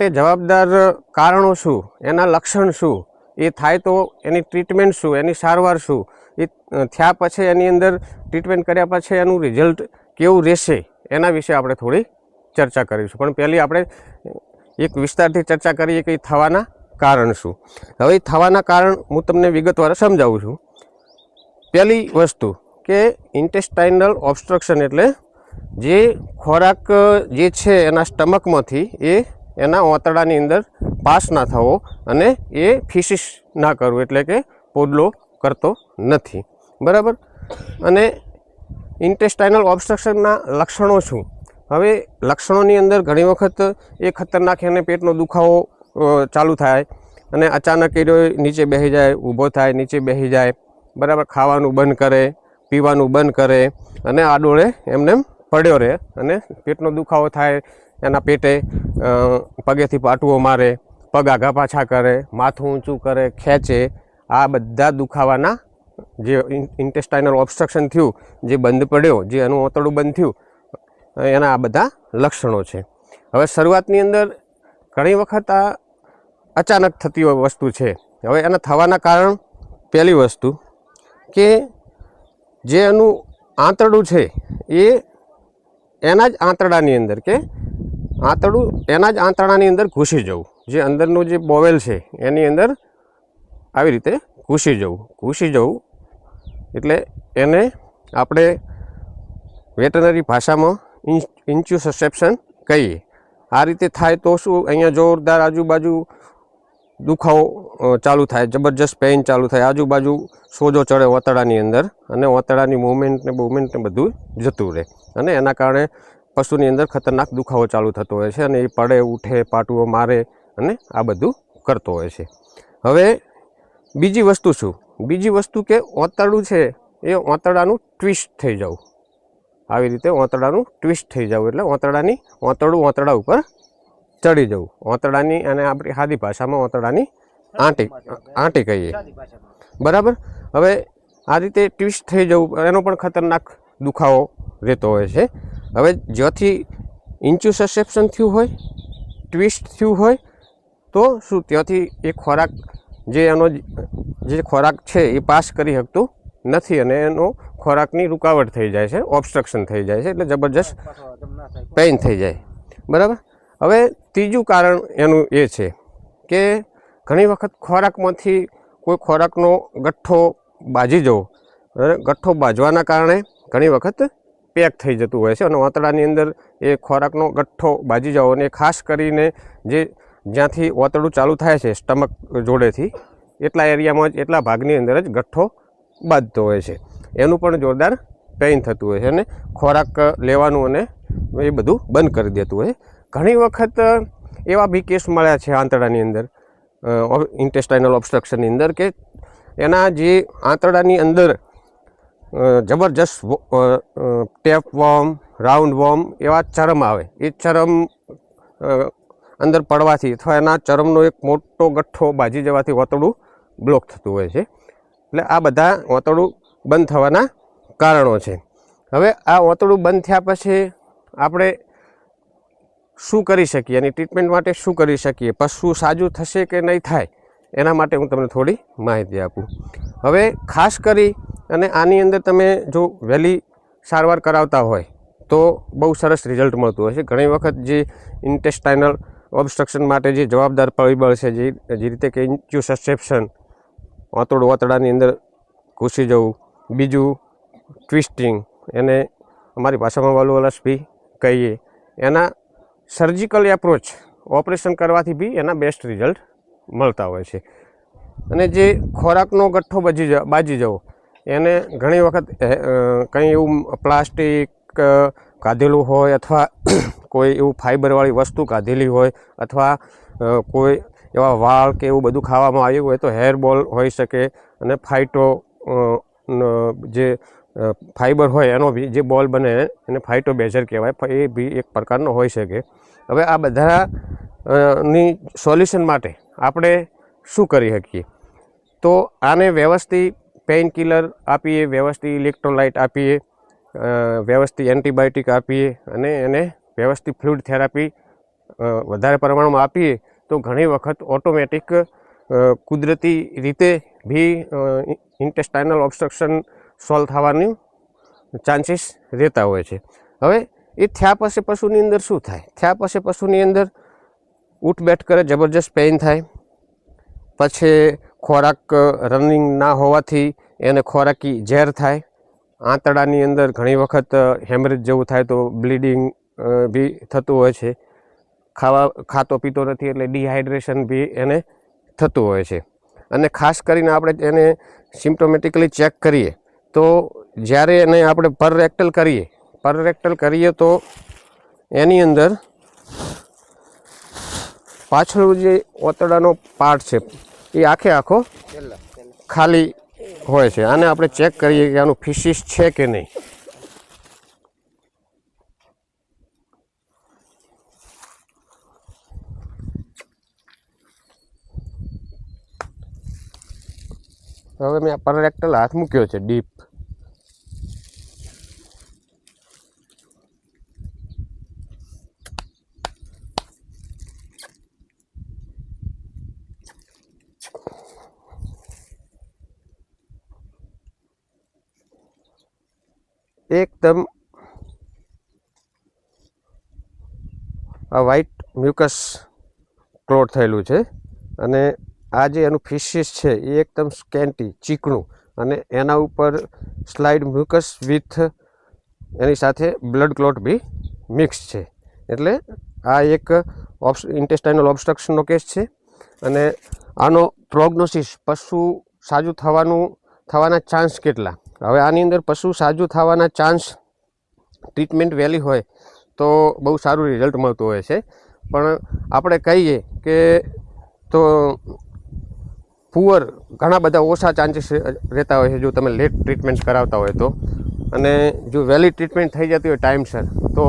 માટે જવાબદાર કારણો શું, એના લક્ષણ શું, એ થાય તો એની ટ્રીટમેન્ટ શું, એની સારવાર શું, એ થયા પછી એની અંદર ટ્રીટમેન્ટ કર્યા પછી એનું રિઝલ્ટ કેવું રહેશે, એના વિશે આપણે થોડી ચર્ચા કરીશું. પણ પહેલી આપણે એક વિસ્તારથી ચર્ચા કરીએ કે થવાના કારણ શું. હવે થવાના કારણ હું તમને વિગતવાર સમજાવું છું. પહેલી વસ્તુ કે ઇન્ટેસ્ટાઇનલ ઓબ્સ્ટ્રક્શન એટલે જે ખોરાક જે છે એના સ્ટમકમાંથી એ એના ઓતડાની અંદર પાસ ના થવો અને એ ફિસિસ ના કરવું, એટલે કે પોદલો કરતો નથી. બરાબર. અને ઇન્ટેસ્ટાઇનલ ઓબ્સ્ટ્રક્શનના લક્ષણો શું? હવે લક્ષણોની અંદર ઘણી વખત એ ખતરનાક એને પેટનો દુખાવો ચાલુ થાય અને અચાનક એ નીચે બેસી જાય, ઊભો થાય, નીચે બેસી જાય. બરાબર. ખાવાનું બંધ કરે, પીવાનું બંધ કરે અને આડોળે એમને પડ્યો રહે અને પેટનો દુખાવો થાય. એના પેટે પગેથી પાટુઓ મારે, પગ આઘા પાછા કરે, માથું ઊંચું કરે, ખેંચે. આ બધા દુખાવાના જે ઇન્ટેસ્ટાઇનલ ઓબ્સ્ટ્રક્શન થયું, જે બંધ પડ્યો, જે એનું ઓતડું બંધ થયું, એના આ બધા લક્ષણો છે. હવે શરૂઆતની અંદર ઘણી વખત આ અચાનક થતી વસ્તુ છે. હવે એના થવાના કારણ પહેલી વસ્તુ કે જે એનું આંતરડું છે એ એના જ આંતરડાની અંદર કે આંતરડું એના જ આંતરડાની અંદર ઘૂસી જવું, જે અંદરનું જે બોવેલ છે એની અંદર આવી રીતે ઘૂસી જવું એટલે એને આપણે વેટરનરી ભાષામાં ઇન્ચ્યુસસેપ્શન કહીએ. આ રીતે થાય તો શું, અહીંયા જોરદાર આજુબાજુ દુખાવો ચાલુ થાય, જબરજસ્ત પેઇન ચાલુ થાય, આજુબાજુ સોજો ચડે ઓતડાની અંદર અને ઓતડાની મૂવમેન્ટને બધું જતું રહે અને એના કારણે પશુની અંદર ખતરનાક દુખાવો ચાલુ થતો હોય છે અને એ પડે, ઉઠે, પાટુઓ મારે અને આ બધું કરતો હોય છે. હવે બીજી વસ્તુ શું? બીજી વસ્તુ કે ઓતરડું છે એ ઓતરડાનું ટ્વિસ્ટ થઈ જવું. આવી રીતે ઓતરડાનું ટ્વિસ્ટ થઈ જવું એટલે ઓતરડું ઓતરડા ઉપર ચડી જવું. ઓતરડાની અને આપણી સાદી ભાષામાં ઓતરડાની આંટી કહીએ. બરાબર. હવે આ રીતે ટ્વિસ્ટ થઈ જવું એનો પણ ખતરનાક દુખાવો રહેતો હોય છે. હવે જ્યાંથી ઇન્ચ્યુસસેપ્શન થયું હોય, ટ્વિસ્ટ થયું હોય તો શું ત્યાંથી એ ખોરાક જે ખોરાક છે એ પાસ કરી શકતું નથી અને એનો ખોરાકની રૂકાવટ થઈ જાય છે, ઓબ્સ્ટ્રક્શન થઈ જાય છે, એટલે જબરજસ્ત પેઇન થઈ જાય. બરાબર. હવે ત્રીજું કારણ એનું એ છે કે ઘણી વખત ખોરાકમાંથી કોઈ ખોરાકનો ગઠ્ઠો બાજી જવો, ગઠ્ઠો બાજવાના કારણે ઘણી વખત પેક થઈ જતું હોય છે અને ઓતડાની અંદર એ ખોરાકનો ગઠ્ઠો બાજી જવો અને ખાસ કરીને જ્યાંથી ઓતડું ચાલુ થાય છે સ્ટમક જોડેથી એટલા એરિયામાં જ, એટલા ભાગની અંદર જ ગઠ્ઠો બાંધતો હોય છે. એનું પણ જોરદાર પેઇન થતું હોય છે અને ખોરાક લેવાનું અને એ બધું બંધ કરી દેતું હોય. ઘણી વખત એવા બી કેસ મળ્યા છે આંતરડાની અંદર ઇન્ટેસ્ટાઇનલ ઓબ્સ્ટ્રક્શનની અંદર કે એના જે આંતરડાની અંદર જબરજસ્ત ટેપ વોર્મ, રાઉન્ડ વોર્મ એવા ચરમ આવે. એ ચરમ અંદર પડવાથી અથવા એના ચરમનો એક મોટો ગઠ્ઠો બાજી જવાથી ઓતડું બ્લોક થતું હોય છે. એટલે આ બધા ઓતડું બંધ થવાના કારણો છે. હવે આ ઓતડું બંધ થયા પછી આપણે શું કરી શકીએ, એની ટ્રીટમેન્ટ માટે શું કરી શકીએ, પશુ સાજું થશે કે નહીં થાય, એના માટે હું તમને થોડી માહિતી આપું. હવે ખાસ કરી અને આની અંદર તમે જો વહેલી સારવાર કરાવતા હોય તો બહુ સરસ રિઝલ્ટ મળતું હોય છે. ઘણી વખત જે ઇન્ટેસ્ટાઇનલ ઓબ્સ્ટ્રક્શન માટે જે જવાબદાર પરિબળ છે, જે રીતે કે ઇન્ચ્યુસસેપ્શન, ઓતડાની અંદર ઘૂસી જવું, બીજું ટ્વિસ્ટિંગ, એને અમારી ભાષામાં વાલ્વુલસ બી કહીએ, એના સર્જિકલ એપ્રોચ ઓપરેશન કરવાથી બી એના બેસ્ટ રિઝલ્ટ મળતા હોય છે. અને જે ખોરાકનો ગઠ્ઠો બાજી જવો એને ઘણી વખત કંઈ એવું પ્લાસ્ટિક કાઢેલું હોય અથવા કોઈ એવું ફાઇબરવાળી વસ્તુ કાઢેલી હોય અથવા કોઈ એવા વાળ કે એવું બધું ખાવામાં આવ્યું હોય તો હેર બોલ હોઈ શકે અને જે ફાઇબર હોય એનો બી જે બોલ બને એને ફાઇટોબેઝર કહેવાય, એ બી એક પ્રકારનો હોઈ શકે. હવે આ બધાની સોલ્યુશન માટે આપણે શું કરી શકીએ? તો આને વ્યવસ્થિત પેઇન કિલર આપીએ, વ્યવસ્થિત ઇલેક્ટ્રોલાઇટ આપીએ, વ્યવસ્થિત એન્ટીબાયોટિક આપીએ અને એને વ્યવસ્થિત ફ્લુઇડ થેરાપી વધારે પ્રમાણમાં આપીએ તો ઘણી વખત ઓટોમેટિક કુદરતી રીતે બી ઇન્ટેસ્ટાઇનલ ઓબ્સ્ટ્રક્શન સોલ્વ થવાનું ચાન્સીસ રહેતા હોય છે. હવે એ થયા પછી પશુની અંદર શું થાય? થયા પછી પશુની અંદર ઉઠબેઠ કરે, જબરજસ્ત પેઇન થાય, પછી ખોરાક રનિંગ ના હોવાથી એને ખોરાકી ઝેર થાય, આંતરડાની અંદર ઘણી વખત હેમરેજ જેવું થાય તો બ્લીડિંગ બી થતું હોય છે, ખાતો પીતો નથી એટલે ડિહાઇડ્રેશન બી એને થતું હોય છે. અને ખાસ કરીને આપણે એને સિમ્પ્ટોમેટિકલી ચેક કરીએ તો જ્યારે એને આપણે પર રેક્ટલ કરીએ તો એની અંદર પાછળ જે ઓતરડાનો પાર્ટ છે એ આખો ખાલી હોય છે. આને આપણે ચેક કરીએ કે આનું ફિશિસ છે કે નહીં. હવે મેં આ પર રેક્ટલ હાથ મૂક્યો છે ડીપ. એકદમ આ વ્હાઈટ મ્યુકસ ક્લોટ થયેલું છે અને આ જે એનું ફિશિસ છે એ એકદમ સ્કેન્ટી ચીકણું અને એના ઉપર સ્લાઇડ મ્યુકસ વિથ એની સાથે બ્લડ ક્લોટ બી મિક્સ છે. એટલે આ એક ઇન્ટેસ્ટાઇનલ ઓબ્સ્ટ્રક્શનનો કેસ છે. અને આનો પ્રોગ્નોસિસ પશુ સાજું થવાના ચાન્સ કેટલા? હવે આની અંદર પશુ સાજું થવાના ચાન્સ ટ્રીટમેન્ટ વહેલી હોય તો બહુ સારું રિઝલ્ટ મળતું હોય છે. પણ આપણે કહીએ કે તો પુઅર ઘણા બધા ઓછા ચાન્સીસ રહેતા હોય છે જો તમે લેટ ટ્રીટમેન્ટ કરાવતા હોય તો. અને જો વહેલી ટ્રીટમેન્ટ થઈ જતી હોય ટાઈમસર તો